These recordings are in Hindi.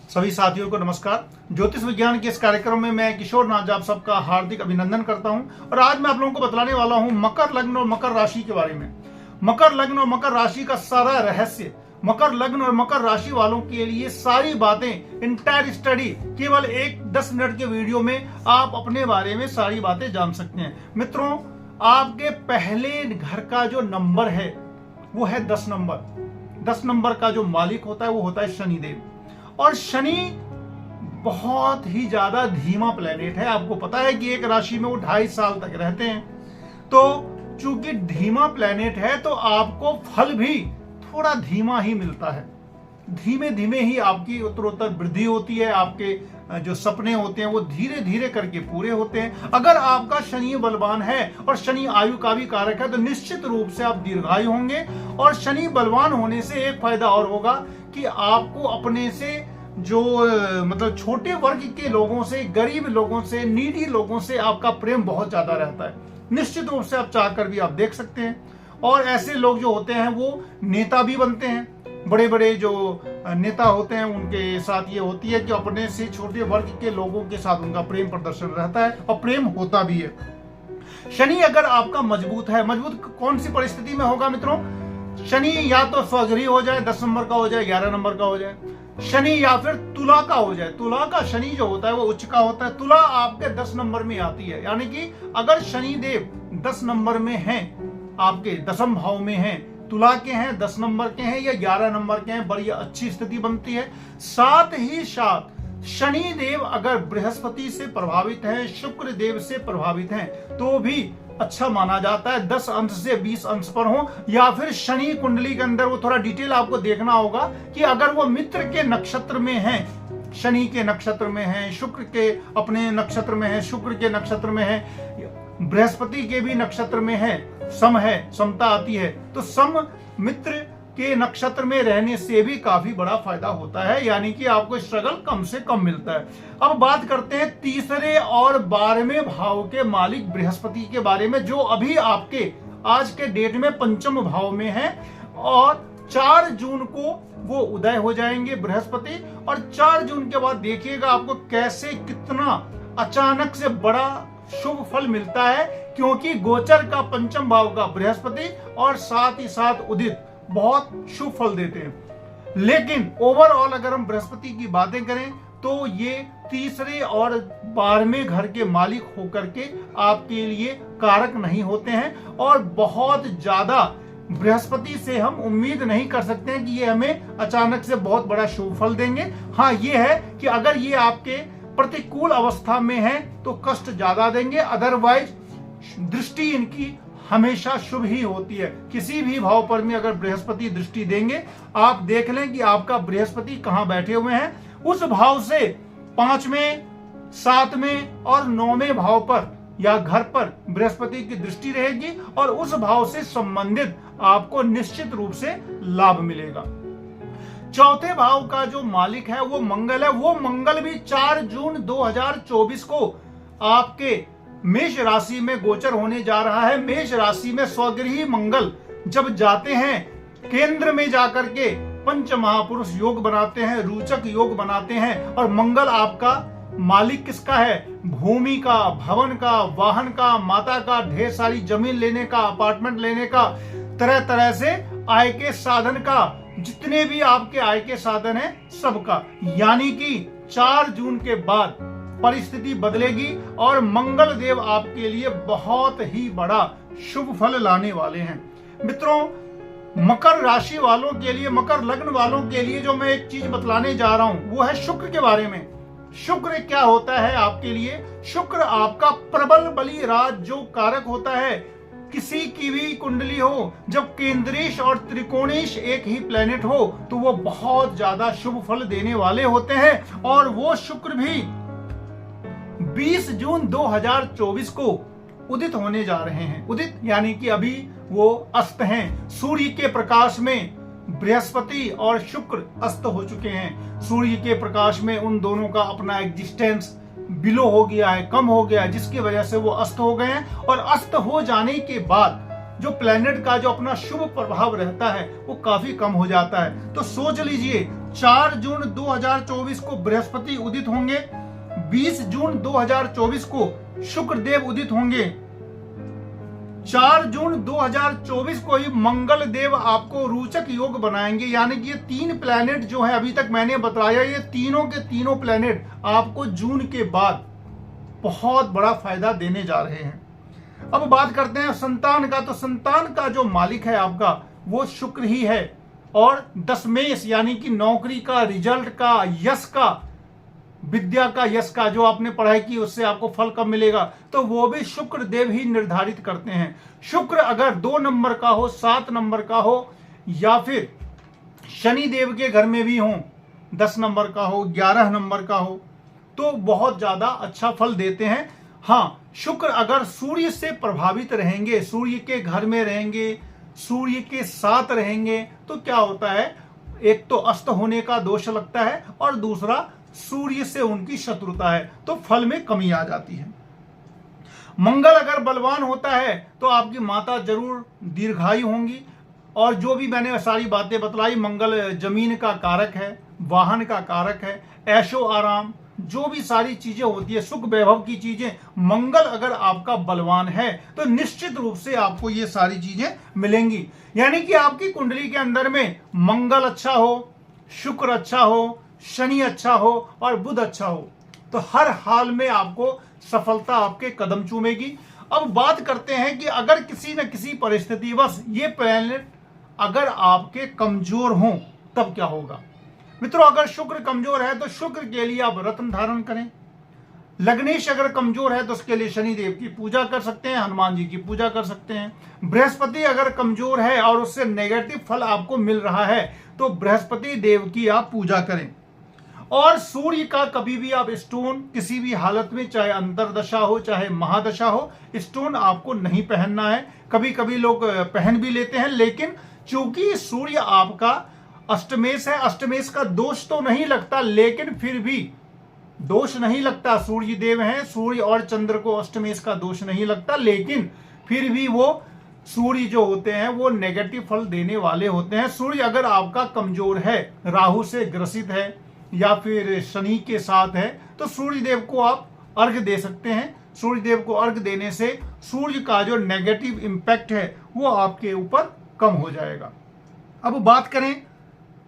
सभी साथियों को नमस्कार। ज्योतिष विज्ञान के इस कार्यक्रम में मैं किशोर नाथ आप सबका हार्दिक अभिनंदन करता हूं और आज मैं आप लोगों को बतलाने वाला हूं मकर लग्न और मकर राशि के बारे में। मकर लग्न और मकर राशि का सारा रहस्य, मकर लग्न और मकर राशि वालों के लिए सारी बातें, इंटायर स्टडी केवल 10 मिनट के वीडियो में आप अपने बारे में सारी बातें जान सकते हैं। मित्रों, आपके पहले घर का जो नंबर है वो है 10 नंबर। 10 नंबर का जो मालिक होता है वो होता है शनिदेव। और शनि बहुत ही ज्यादा धीमा प्लेनेट है। आपको पता है कि एक राशि में वो 2.5 साल तक रहते हैं। तो चूंकि धीमा प्लेनेट है तो आपको फल भी थोड़ा धीमा ही मिलता है। धीमे धीमे ही आपकी उत्तरोत्तर वृद्धि होती है। आपके जो सपने होते हैं वो धीरे धीरे करके पूरे होते हैं। अगर आपका शनि बलवान है और शनि आयु का भी कारक है तो निश्चित रूप से आप दीर्घायु होंगे। और शनि बलवान होने से एक फायदा और होगा कि आपको अपने से जो मतलब छोटे वर्ग के लोगों से, गरीब लोगों से, नीडी लोगों से आपका प्रेम बहुत ज्यादा रहता है। निश्चित रूप से आप चाहकर भी आप देख सकते हैं। और ऐसे लोग जो होते हैं वो नेता भी बनते हैं। बड़े बड़े जो नेता होते हैं उनके साथ ये होती है कि अपने से छोटे वर्ग के लोगों के साथ उनका प्रेम प्रदर्शन रहता है और प्रेम होता भी है। शनि अगर आपका मजबूत है, मजबूत कौन सी परिस्थिति में होगा मित्रों? शनि या तो स्वगृही हो जाए, 10 नंबर का हो जाए, 11 नंबर का हो जाए। शनि या फिर तुला का हो जाए। तुला का शनि जो होता है वो उच्च का होता है। तुला आपके 10 नंबर में आती है। यानी कि अगर शनि देव 10 नंबर में हैं, आपके 10वें भाव में हैं, तुला के हैं, 10 नंबर के हैं या 11 नंबर के हैं, बड़ी अच्छी स्थिति बनती है। साथ ही साथ शनि देव अगर बृहस्पति से प्रभावित है, शुक्र देव से प्रभावित हैं तो भी अच्छा माना जाता है। 10 अंश से 20 अंश पर हो या फिर शनि कुंडली के अंदर, वो थोड़ा डिटेल आपको देखना होगा कि अगर वो मित्र के नक्षत्र में है, शनि के नक्षत्र में है, शुक्र के अपने नक्षत्र में है, शुक्र के नक्षत्र में है, बृहस्पति के भी नक्षत्र में है, समता आती है, तो सम मित्र के नक्षत्र में रहने से भी काफी बड़ा फायदा होता है। यानी कि आपको स्ट्रगल कम से कम मिलता है। अब बात करते हैं तीसरे और 12वें भाव के मालिक बृहस्पति के बारे में, जो अभी आपके आज के डेट में 5वें भाव में है और 4 जून को वो उदय हो जाएंगे बृहस्पति। और 4 जून के बाद देखिएगा आपको कैसे कितना अचानक से बड़ा शुभ फल मिलता है, क्योंकि गोचर का 5वें भाव का बृहस्पति और साथ ही साथ उदित बहुत शुभ फल देते हैं। लेकिन ओवरऑल अगर हम बृहस्पति की बातें करें तो ये तीसरे और 12वें घर के मालिक होकर के आपके लिए कारक नहीं होते हैं और बहुत ज्यादा बृहस्पति से हम उम्मीद नहीं कर सकते हैं कि ये हमें अचानक से बहुत बड़ा शुभ फल देंगे। हाँ, ये है कि अगर ये आपके प्रतिकूल अवस्था में है तो कष्ट ज्यादा देंगे, अदरवाइज दृष्टि इनकी हमेशा शुभ ही होती है। किसी भी भाव पर में अगर बृहस्पति दृष्टि देंगे, आप देख लें कि आपका बृहस्पति कहां बैठे हुए हैं, उस भाव से 5वें, 7वें और 9वें भाव पर या घर पर बृहस्पति की दृष्टि रहेगी और उस भाव से संबंधित आपको निश्चित रूप से लाभ मिलेगा। चौथे भाव का जो मालिक है वो मंगल है। वो मंगल भी 4 जून 2024 को आपके मेष राशि में गोचर होने जा रहा है। मेष राशि में स्वगृही मंगल जब जाते हैं, केंद्र में जाकर के पंच महापुरुष योग बनाते हैं, रूचक योग बनाते हैं। और मंगल आपका मालिक किसका है? भूमि का, भवन का, वाहन का, माता का, ढेर सारी जमीन लेने का, अपार्टमेंट लेने का, तरह तरह से आय के साधन का, जितने भी आपके आय के साधन है सबका। यानी कि 4 जून के बाद परिस्थिति बदलेगी और मंगल देव आपके लिए बहुत ही बड़ा शुभ फल लाने वाले हैं। मित्रों, मकर राशि वालों के लिए, मकर लग्न वालों के लिए जो मैं एक चीज बतलाने जा रहा हूं वो है शुक्र के बारे में। शुक्र क्या होता है आपके लिए? शुक्र आपका प्रबल बली राज जो कारक होता है। किसी की भी कुंडली हो, जब केंद्रीश और त्रिकोणीश एक ही प्लेनेट हो तो वो बहुत ज्यादा शुभ फल देने वाले होते हैं। और वो शुक्र भी 20 जून 2024 को उदित होने जा रहे हैं। उदित यानी कि अभी वो अस्त हैं। सूर्य के प्रकाश में बृहस्पति और शुक्र अस्त हो चुके हैं। सूर्य के प्रकाश में उन दोनों का अपना एग्जिस्टेंस बिलो हो गया है, कम हो गया है, जिसकी वजह से वो अस्त हो गए हैं। और अस्त हो जाने के बाद जो प्लेनेट का जो अपना शुभ प्रभाव रहता है वो काफी कम हो जाता है। तो सोच लीजिए 4 जून 2024 को बृहस्पति उदित होंगे। 20 जून 2024 को शुक्रदेव उदित होंगे। 4 जून 2024 को ही मंगल देव आपको रोचक योग बनाएंगे। यानी कि ये 3 प्लैनेट जो है अभी तक मैंने बताया, ये तीनों के तीनों प्लैनेट आपको जून के बाद बहुत बड़ा फायदा देने जा रहे हैं। अब बात करते हैं संतान का। तो संतान का जो मालिक है आपका वो शुक्र ही है, और दशमेश यानी कि नौकरी का, रिजल्ट का, यश का, विद्या का, यश का, जो आपने पढ़ाई की उससे आपको फल कब मिलेगा, तो वो भी शुक्र देव ही निर्धारित करते हैं। शुक्र अगर 2 नंबर का हो, 7 नंबर का हो, या फिर शनि देव के घर में भी हो, 10 नंबर का हो, 11 नंबर का हो, तो बहुत ज्यादा अच्छा फल देते हैं। हाँ, शुक्र अगर सूर्य से प्रभावित रहेंगे, सूर्य के घर में रहेंगे, सूर्य के साथ रहेंगे, तो क्या होता है, एक तो अस्त होने का दोष लगता है और दूसरा सूर्य से उनकी शत्रुता है, तो फल में कमी आ जाती है। मंगल अगर बलवान होता है तो आपकी माता जरूर दीर्घायु होंगी। और जो भी मैंने सारी बातें बतलाई, मंगल जमीन का कारक है, वाहन का कारक है, ऐशो आराम, जो भी सारी चीजें होती है, सुख वैभव की चीजें, मंगल अगर आपका बलवान है तो निश्चित रूप से आपको ये सारी चीजें मिलेंगी। यानी कि आपकी कुंडली के अंदर में मंगल अच्छा हो, शुक्र अच्छा हो, शनि अच्छा हो और बुध अच्छा हो, तो हर हाल में आपको सफलता आपके कदम चूमेगी। अब बात करते हैं कि अगर किसी न किसी परिस्थितिवश ये प्लैनेट अगर आपके कमजोर हों तब क्या होगा। मित्रों, अगर शुक्र कमजोर है तो शुक्र के लिए आप रत्न धारण करें। लग्नेश अगर कमजोर है तो उसके लिए शनि देव की पूजा कर सकते हैं, हनुमान जी की पूजा कर सकते हैं। बृहस्पति अगर कमजोर है और उससे नेगेटिव फल आपको मिल रहा है तो बृहस्पति देव की आप पूजा करें। और सूर्य का कभी भी आप स्टोन किसी भी हालत में, चाहे अंतरदशा हो चाहे महादशा हो, स्टोन आपको नहीं पहनना है। कभी कभी लोग पहन भी लेते हैं, लेकिन चूंकि सूर्य आपका अष्टमेश है, अष्टमेश का दोष तो नहीं लगता, लेकिन फिर भी दोष नहीं लगता, सूर्य देव हैं, सूर्य और चंद्र को अष्टमेश का दोष नहीं लगता, लेकिन फिर भी वो सूर्य जो होते हैं वो नेगेटिव फल देने वाले होते हैं। सूर्य अगर आपका कमजोर है, राहु से ग्रसित है या फिर शनि के साथ है, तो सूर्य देव को आप अर्घ दे सकते हैं। सूर्य देव को अर्घ देने से सूर्य का जो नेगेटिव इंपैक्ट है वो आपके ऊपर कम हो जाएगा। अब बात करें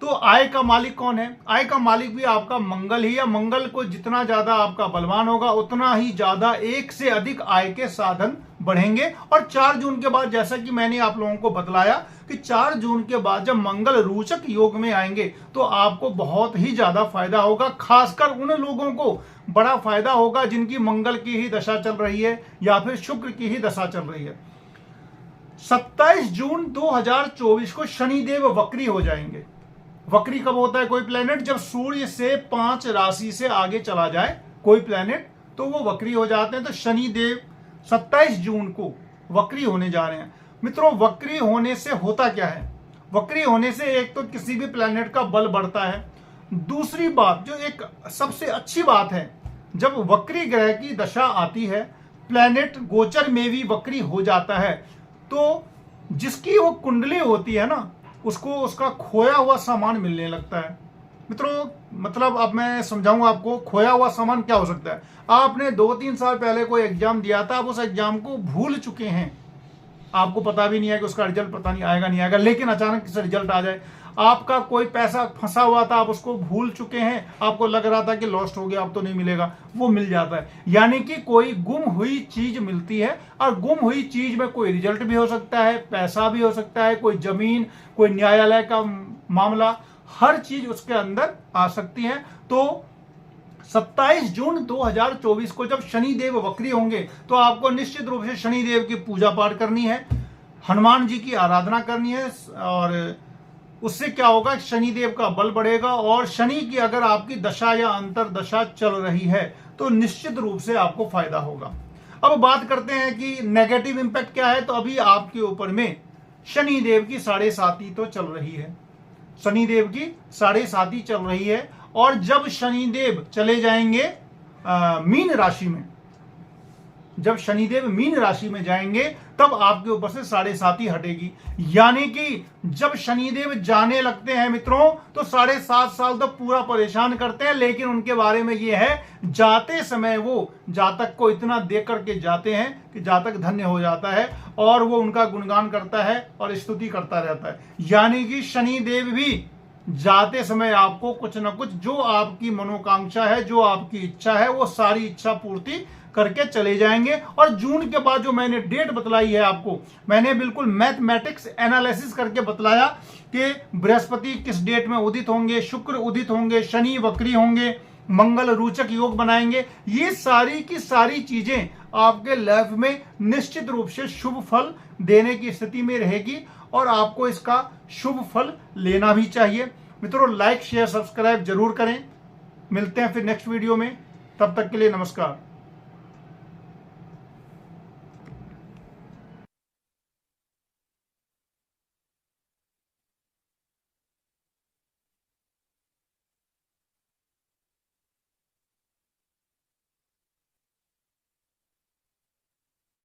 तो आय का मालिक कौन है। आय का मालिक भी आपका मंगल ही है। मंगल को जितना ज्यादा आपका बलवान होगा उतना ही ज्यादा एक से अधिक आय के साधन बढ़ेंगे। और 4 जून के बाद, जैसा कि मैंने आप लोगों को बतलाया कि 4 जून के बाद जब मंगल रोचक योग में आएंगे तो आपको बहुत ही ज्यादा फायदा होगा। खासकर उन लोगों को बड़ा फायदा होगा जिनकी मंगल की ही दशा चल रही है या फिर शुक्र की ही दशा चल रही है। 27 जून 2024 को शनिदेव वक्री हो जाएंगे। वक्री कब होता है कोई प्लेनेट? जब सूर्य से 5 राशि से आगे चला जाए कोई प्लेनेट तो वो वक्री हो जाते हैं। तो शनि देव 27 जून को वक्री होने जा रहे हैं। मित्रों, वक्री होने से होता क्या है? वक्री होने से एक तो किसी भी प्लेनेट का बल बढ़ता है। दूसरी बात जो एक सबसे अच्छी बात है, जब वक्री ग्रह की दशा आती है, प्लेनेट गोचर में भी वक्री हो जाता है, तो जिसकी वो कुंडली होती है ना, उसको उसका खोया हुआ सामान मिलने लगता है। मित्रों, मतलब अब मैं समझाऊंगा आपको खोया हुआ सामान क्या हो सकता है। आपने 2-3 साल पहले कोई एग्जाम दिया था, आप उस एग्जाम को भूल चुके हैं, आपको पता भी नहीं है कि उसका रिजल्ट पता नहीं आएगा नहीं आएगा, लेकिन अचानक से रिजल्ट आ जाए। आपका कोई पैसा फंसा हुआ था, आप उसको भूल चुके हैं, आपको लग रहा था कि लॉस्ट हो गया, अब तो नहीं मिलेगा, वो मिल जाता है। यानी कि कोई गुम हुई चीज मिलती है, और गुम हुई चीज में कोई रिजल्ट भी हो सकता है, पैसा भी हो सकता है, कोई जमीन, कोई न्यायालय का मामला, हर चीज उसके अंदर आ सकती है। तो 27 जून 2024 को जब शनि देव वक्री होंगे तो आपको निश्चित रूप से शनि देव की पूजा पाठ करनी है, हनुमान जी की आराधना करनी है, और उससे क्या होगा, शनि देव का बल बढ़ेगा। और शनि की अगर आपकी दशा या अंतर दशा चल रही है तो निश्चित रूप से आपको फायदा होगा। अब बात करते हैं कि नेगेटिव इंपैक्ट क्या है। तो अभी आपके ऊपर में शनि देव की 7.5 तो चल रही है, शनि देव की 7.5 चल रही है। और जब शनि देव चले जाएंगे मीन राशि में, जब शनिदेव मीन राशि में जाएंगे तब आपके ऊपर से 7.5 हटेगी। यानी कि जब शनिदेव जाने लगते हैं मित्रों तो 7.5 साल तक पूरा परेशान करते हैं, लेकिन उनके बारे में यह है जाते समय वो जातक को इतना देख करके जाते हैं कि जातक धन्य हो जाता है और वो उनका गुणगान करता है और स्तुति करता रहता है। यानी कि शनिदेव भी जाते समय आपको कुछ ना कुछ जो आपकी मनोकांक्षा है, जो आपकी इच्छा है, वो सारी इच्छा पूर्ति करके चले जाएंगे। और जून के बाद जो मैंने डेट बतलाई है आपको, मैंने बिल्कुल मैथमेटिक्स एनालिसिस करके बतलाया कि बृहस्पति किस डेट में उदित होंगे, शुक्र उदित होंगे, शनि वक्री होंगे, मंगल रोचक योग बनाएंगे। ये सारी की सारी चीजें आपके लाइफ में निश्चित रूप से शुभ फल देने की स्थिति में रहेगी और आपको इसका शुभ फल लेना भी चाहिए। मित्रों, लाइक शेयर सब्सक्राइब जरूर करें। मिलते हैं फिर नेक्स्ट वीडियो में, तब तक के लिए नमस्कार।